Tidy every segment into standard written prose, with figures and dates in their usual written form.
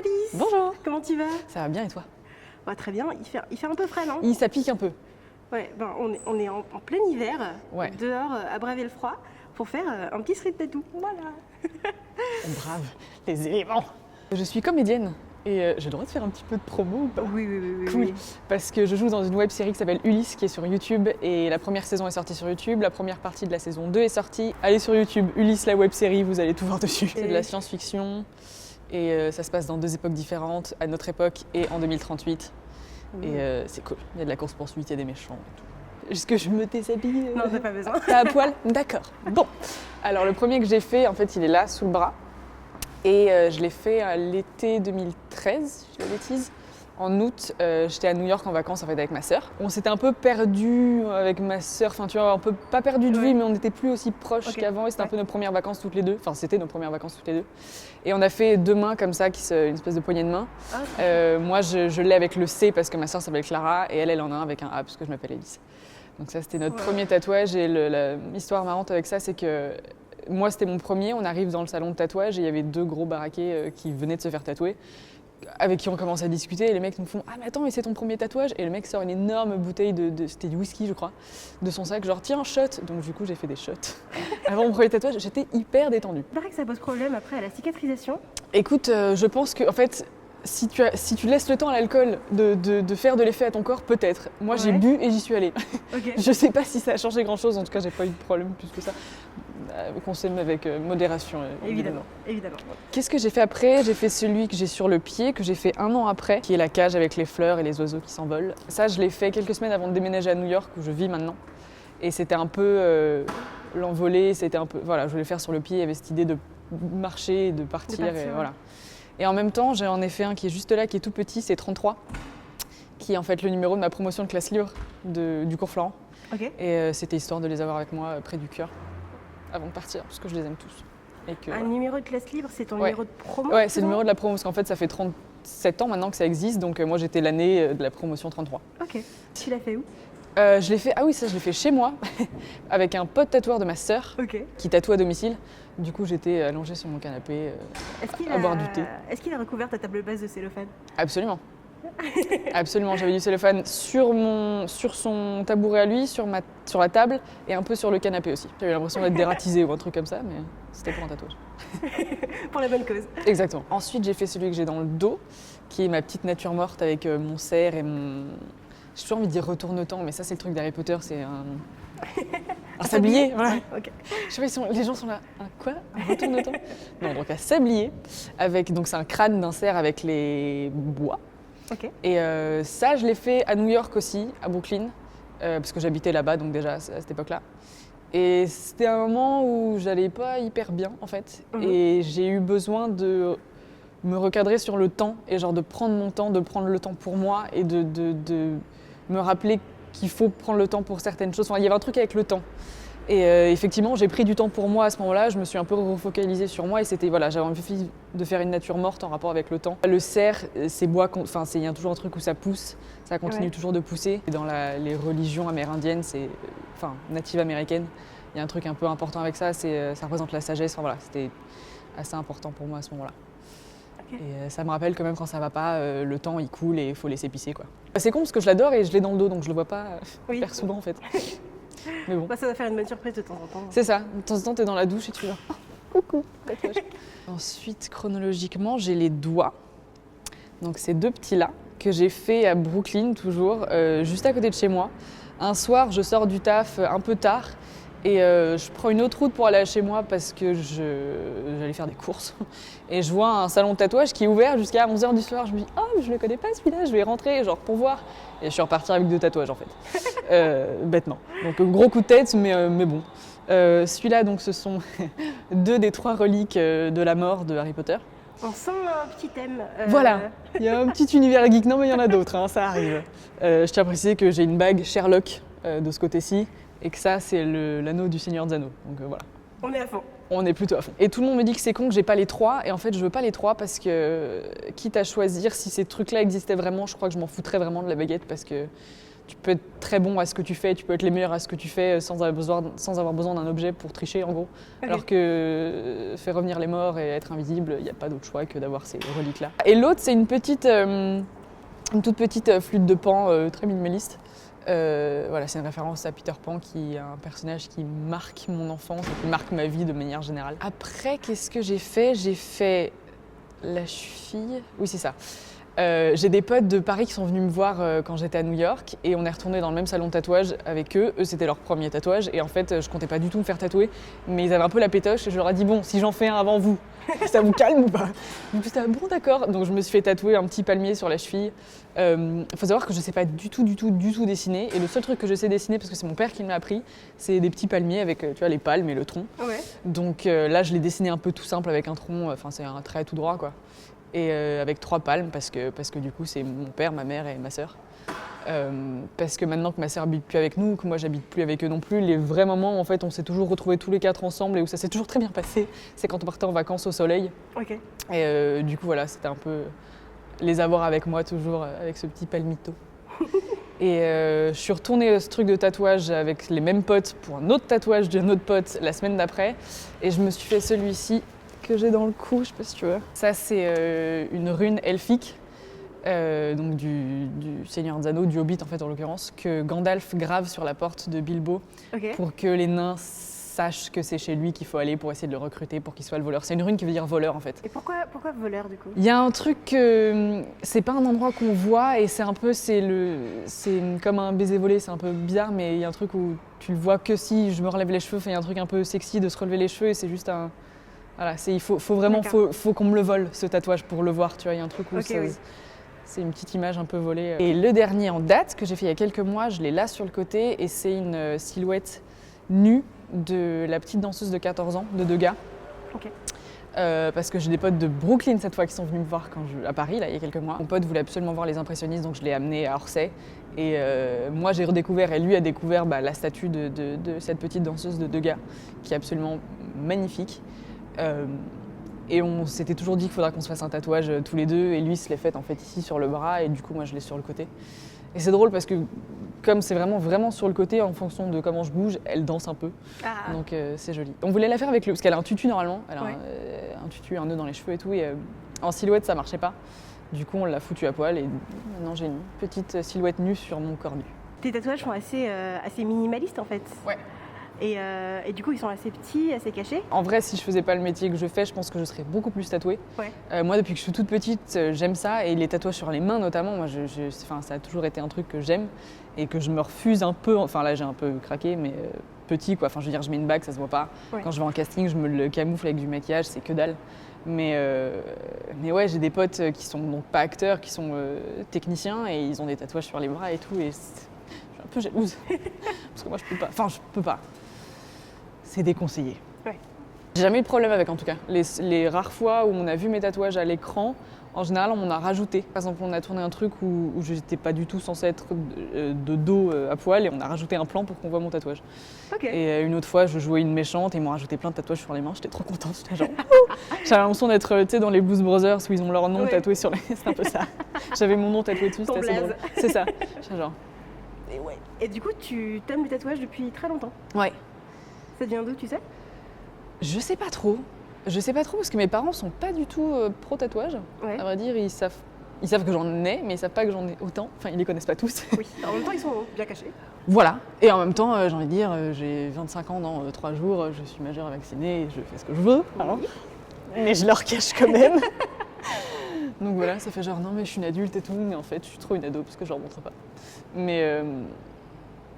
Alice. Bonjour. Comment tu vas? Ça va bien et toi? Très bien, il fait un peu frais, non? Ça pique un peu. Ouais, on est en plein hiver, Ouais. dehors à braver le froid pour faire un petit street tattoo. Voilà. On brave les éléments. Je suis comédienne et j'ai le droit de faire un petit peu de promo ou pas? Oui. Cool. Parce que je joue dans une web série qui s'appelle Ulysse qui est sur YouTube et la première saison est sortie sur YouTube, la première partie de la saison 2 est sortie. Allez sur YouTube, Ulysse la web série, vous allez tout voir dessus. C'est de la science-fiction et ça se passe dans deux époques différentes, à notre époque et en 2038. Et c'est cool, il y a de la course-poursuite, il y a des méchants et tout. Est-ce que je me déshabille? Non, t'as pas besoin. T'as à poil? D'accord. Bon. Alors le premier que j'ai fait, en fait, il est là, sous le bras. Et je l'ai fait à l'été 2013, si je dis pas de bêtises. En août, j'étais à New York en vacances en fait, avec ma sœur. On s'était un peu perdu avec ma sœur, enfin tu vois, un peu pas perdu de vue, mais on n'était plus aussi proches qu'avant. Et c'était un peu nos premières vacances toutes les deux. Enfin, c'était nos premières vacances toutes les deux. Et on a fait deux mains comme ça, une espèce de poignée de main. Moi, je l'ai avec le C parce que ma sœur s'appelle Clara et elle en a un avec un A parce que je m'appelle Elise. Donc ça, c'était notre premier tatouage. Et l'histoire marrante avec ça, c'est que moi, c'était mon premier. On arrive dans le salon de tatouage et il y avait deux gros baraquets qui venaient de se faire tatouer, avec qui on commence à discuter. Et les mecs nous font « Ah, mais attends, mais c'est ton premier tatouage ?» Et le mec sort une énorme bouteille c'était du whisky, je crois, de son sac, genre « Tiens, shot !» Donc du coup, j'ai fait des shots. Avant mon premier tatouage, j'étais hyper détendue. Il paraît que ça pose problème après à la cicatrisation. Écoute, je pense que, en fait, si tu laisses le temps à l'alcool de faire de l'effet à ton corps, peut-être. Moi, j'ai bu et j'y suis allée. Je sais pas si ça a changé grand-chose, en tout cas, j'ai pas eu de problème plus que ça. Consomme avec modération. Évidemment. Qu'est-ce que j'ai fait après? J'ai fait celui que j'ai sur le pied, que j'ai fait un an après, qui est la cage avec les fleurs et les oiseaux qui s'envolent. Ça, je l'ai fait quelques semaines avant de déménager à New York, où je vis maintenant. Et c'était un peu l'envolée, c'était un peu... Voilà, je voulais le faire sur le pied, il y avait cette idée de marcher et de partir. Et, voilà. Et en même temps, j'en ai fait un qui est juste là, qui est tout petit, c'est 33, qui est en fait le numéro de ma promotion de classe libre du cours Florent. Et c'était histoire de les avoir avec moi près du cœur avant de partir, parce que je les aime tous. Et que, un numéro de classe libre, c'est ton numéro de promo? Ouais, c'est le numéro de la promo, parce qu'en fait, ça fait 37 ans maintenant que ça existe, donc moi, j'étais l'année de la promotion 33. Ok. Tu l'as fait où? Je l'ai fait, je l'ai fait chez moi, avec un pote tatoueur de ma sœur, qui tatoue à domicile. Du coup, j'étais allongée sur mon canapé à boire du thé. Est-ce qu'il a recouvert ta table basse de cellophane? Absolument. Absolument, j'avais du cellophane sur son tabouret à lui, sur la table et un peu sur le canapé aussi. J'avais l'impression d'être dératisée ou un truc comme ça, mais c'était pour un tatouage. Pour la bonne cause. Exactement. Ensuite, j'ai fait celui que j'ai dans le dos, qui est ma petite nature morte avec mon cerf et mon... J'ai toujours envie de dire retourne-temps, mais ça c'est le truc d'Harry Potter, c'est un sablier. Voilà. Je sais pas, les gens sont là, un quoi? Un retourne-temps? Non, donc un sablier, donc c'est un crâne d'un cerf avec les bois. Et ça, je l'ai fait à New York aussi, à Brooklyn, parce que j'habitais là-bas, donc déjà à cette époque-là. Et c'était un moment où j'allais pas hyper bien, en fait. Et j'ai eu besoin de me recadrer sur le temps, et genre de prendre mon temps, de prendre le temps pour moi, et de me rappeler qu'il faut prendre le temps pour certaines choses. Enfin, il y avait un truc avec le temps. Et effectivement, j'ai pris du temps pour moi à ce moment-là, je me suis un peu refocalisée sur moi et c'était, voilà, j'avais envie de faire une nature morte en rapport avec le temps. Le cerf, c'est bois, enfin, il y a toujours un truc où ça pousse, ça continue toujours de pousser. Et dans les religions amérindiennes, natives américaines, il y a un truc un peu important avec ça, ça représente la sagesse, enfin voilà, c'était assez important pour moi à ce moment-là. Et ça me rappelle quand même quand ça va pas, le temps il coule et il faut laisser pisser quoi. C'est con parce que je l'adore et je l'ai dans le dos donc je le vois pas hyper souvent en fait. Mais bon. Ça va faire une bonne surprise de temps en temps. C'est ça, de temps en temps t'es dans la douche et tu vas coucou, tatouage. Ensuite chronologiquement j'ai les doigts, donc ces deux petits là que j'ai fait à Brooklyn toujours, juste à côté de chez moi. Un soir je sors du taf un peu tard et je prends une autre route pour aller chez moi parce que j'allais faire des courses. Et je vois un salon de tatouage qui est ouvert jusqu'à 11h du soir. Je me dis « Oh, mais je le connais pas celui-là, je vais rentrer genre pour voir ». Et je suis repartie avec 2 tatouages en fait, bêtement. Donc gros coup de tête, mais bon. Celui-là, donc, ce sont 2 des 3 reliques de la mort de Harry Potter. On sent un petit thème. Voilà, il y a un petit univers geek. Non mais il y en a d'autres, hein, ça arrive. Je tiens à préciser que j'ai une bague Sherlock de ce côté-ci. Et que ça, c'est l'anneau du Seigneur des Anneaux. Donc voilà. On est à fond. On est plutôt à fond. Et tout le monde me dit que c'est con que j'ai pas les 3. Et en fait, je veux pas les 3 parce que, quitte à choisir, si ces trucs-là existaient vraiment, je crois que je m'en foutrais vraiment de la baguette parce que tu peux être très bon à ce que tu fais, tu peux être les meilleurs à ce que tu fais sans avoir besoin d'un objet pour tricher en gros. Okay. Alors que faire revenir les morts et être invisible, il n'y a pas d'autre choix que d'avoir ces reliques-là. Et l'autre, c'est une toute petite flûte de Pan très minimaliste. Voilà, c'est une référence à Peter Pan qui est un personnage qui marque mon enfance et qui marque ma vie de manière générale. Après, qu'est-ce que j'ai fait ? J'ai fait la cheville. Oui, c'est ça. J'ai des potes de Paris qui sont venus me voir quand j'étais à New York et on est retourné dans le même salon de tatouage avec eux. Eux, c'était leur premier tatouage et en fait, je comptais pas du tout me faire tatouer, mais ils avaient un peu la pétoche et je leur ai dit bon, si j'en fais un avant vous, ça vous calme ou pas ? Donc j'étais bon, d'accord. Donc je me suis fait tatouer un petit palmier sur la cheville. Faut savoir que je sais pas du tout dessiner et le seul truc que je sais dessiner, parce que c'est mon père qui me l'a appris, c'est des petits palmiers avec tu vois, les palmes et le tronc. Ouais. Donc là, je l'ai dessiné un peu tout simple avec un tronc, enfin c'est un trait tout droit quoi. Et avec 3 palmes parce que du coup c'est mon père, ma mère et ma sœur. Parce que maintenant que ma sœur habite plus avec nous, que moi j'habite plus avec eux non plus, les vrais moments en fait on s'est toujours retrouvés tous les 4 ensemble et où ça s'est toujours très bien passé, c'est quand on partait en vacances au soleil. Okay. Et du coup voilà, c'était un peu les avoir avec moi toujours avec ce petit palmito. Et je suis retournée à ce truc de tatouage avec les mêmes potes pour un autre tatouage d'un autre pote la semaine d'après et je me suis fait celui-ci que j'ai dans le cou, je sais pas si tu vois. Ça c'est une rune elfique, donc du Seigneur des Anneaux, du Hobbit en fait en l'occurrence, que Gandalf grave sur la porte de Bilbo pour que les nains sachent que c'est chez lui qu'il faut aller pour essayer de le recruter pour qu'il soit le voleur. C'est une rune qui veut dire voleur en fait. Et pourquoi voleur du coup ? Il y a un truc c'est pas un endroit qu'on voit et c'est un peu c'est comme un baiser volé, c'est un peu bizarre mais il y a un truc où tu le vois que si je me relève les cheveux, il y a un truc un peu sexy de se relever les cheveux et c'est juste un voilà, il faut vraiment faut qu'on me le vole ce tatouage pour le voir, tu vois, il y a un truc où c'est une petite image un peu volée. Et le dernier en date que j'ai fait il y a quelques mois, je l'ai là sur le côté et c'est une silhouette nue de la petite danseuse de 14 ans, de Degas. Okay. Parce que j'ai des potes de Brooklyn cette fois qui sont venus me voir à Paris là, il y a quelques mois. Mon pote voulait absolument voir les impressionnistes donc je l'ai amené à Orsay. Et moi j'ai redécouvert et lui a découvert la statue de cette petite danseuse de Degas qui est absolument magnifique. Et on s'était toujours dit qu'il faudra qu'on se fasse un tatouage tous les deux et lui se l'est fait en fait ici sur le bras et du coup moi je l'ai sur le côté. Et c'est drôle parce que comme c'est vraiment sur le côté en fonction de comment je bouge, elle danse un peu. Ah. Donc c'est joli. On voulait la faire avec parce qu'elle a un tutu normalement, elle a un tutu, un nœud dans les cheveux et tout et en silhouette ça marchait pas. Du coup on l'a foutu à poil et maintenant j'ai une petite silhouette nue sur mon corps nu. Tes tatouages sont assez minimalistes en fait. Ouais. Et du coup, ils sont assez petits, assez cachés. En vrai, si je faisais pas le métier que je fais, je pense que je serais beaucoup plus tatouée. Ouais. Moi, depuis que je suis toute petite, j'aime ça. Et les tatouages sur les mains, notamment, moi, ça a toujours été un truc que j'aime et que je me refuse un peu. Enfin, là, j'ai un peu craqué, mais petit, quoi. Enfin, je veux dire, je mets une bague, ça se voit pas. Ouais. Quand je vais en casting, je me le camoufle avec du maquillage, c'est que dalle. Mais ouais, j'ai des potes qui sont donc pas acteurs, qui sont techniciens et ils ont des tatouages sur les bras et tout. Et je suis un peu jalouse parce que moi, je peux pas. Enfin, je peux pas. C'est déconseillé. Ouais. J'ai jamais eu de problème avec en tout cas. Les rares fois où on a vu mes tatouages à l'écran, en général on m'en a rajouté. Par exemple on a tourné un truc où je n'étais pas du tout censée être de dos à poil et on a rajouté un plan pour qu'on voit mon tatouage. Okay. Et une autre fois je jouais une méchante et ils m'ont rajouté plein de tatouages sur les mains, j'étais trop contente. J'étais genre j'avais l'impression d'être dans les Blues Brothers où ils ont leur nom tatoué sur les... C'est un peu ça. J'avais mon nom tatoué dessus, c'était assez drôle. C'est ça. J'étais genre... Et du coup tu t'aimes le tatouage depuis très longtemps ? Ouais. Ça vient d'où, tu sais ? Je sais pas trop parce que mes parents sont pas du tout pro tatouage. Ouais. À vrai dire, ils savent que j'en ai, mais ils savent pas que j'en ai autant. Enfin, ils les connaissent pas tous. Oui, en même temps, ils sont bien cachés. Voilà. Et en même temps, j'ai envie de dire, j'ai 25 ans dans 3 jours, je suis majeure et vaccinée et je fais ce que je veux. Oui. Mais je leur cache quand même. Donc voilà, ça fait genre, non mais je suis une adulte et tout, mais en fait, je suis trop une ado parce que je leur montre pas. Mais...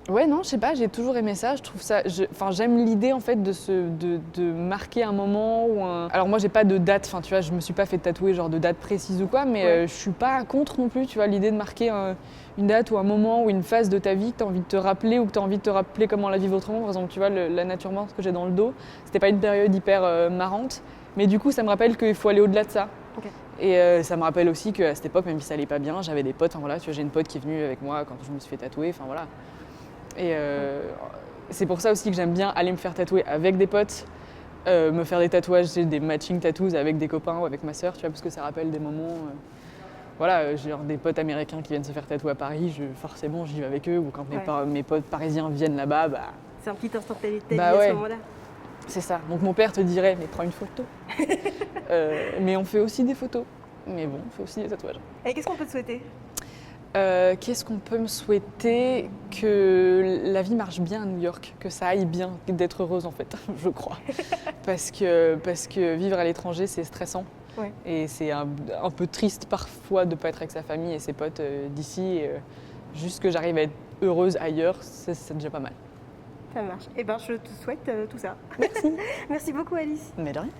ouais, non, je sais pas, j'ai toujours aimé ça, je trouve ça... j'aime l'idée en fait de marquer un moment ou un... Alors moi j'ai pas de date, enfin tu vois, je me suis pas fait tatouer genre de date précise ou quoi, mais je suis pas contre non plus, tu vois, l'idée de marquer une date ou un moment ou une phase de ta vie que t'as envie de te rappeler ou que t'as envie de te rappeler comment la vivre autrement. Par exemple, tu vois, la nature morte que j'ai dans le dos, c'était pas une période hyper marrante, mais du coup ça me rappelle qu'il faut aller au-delà de ça. Okay. Et ça me rappelle aussi qu'à cette époque, même si ça allait pas bien, j'avais des potes, enfin voilà, tu vois, j'ai une pote qui est venue avec moi quand je me suis fait tatouer, enfin voilà. Et c'est pour ça aussi que j'aime bien aller me faire tatouer avec des potes, me faire des tatouages, des matching tattoos avec des copains ou avec ma sœur, tu vois, parce que ça rappelle des moments voilà, j'ai des potes américains qui viennent se faire tatouer à Paris, forcément j'y vais avec eux, ou quand mes potes parisiens viennent là-bas, c'est un petit instant de vie à ce moment-là. C'est ça. Donc mon père te dirait, mais prends une photo. Mais on fait aussi des photos. Mais bon, on fait aussi des tatouages. Et qu'est-ce qu'on peut te souhaiter ? Qu'est-ce qu'on peut me souhaiter ? Que la vie marche bien à New York, que ça aille bien, d'être heureuse en fait, je crois. Parce que vivre à l'étranger, c'est stressant. Ouais. Et c'est un peu triste parfois de ne pas être avec sa famille et ses potes d'ici. Juste que j'arrive à être heureuse ailleurs, c'est déjà pas mal. Ça marche. Eh ben, je te souhaite tout ça. Merci. Merci beaucoup, Alice. Mais de rien.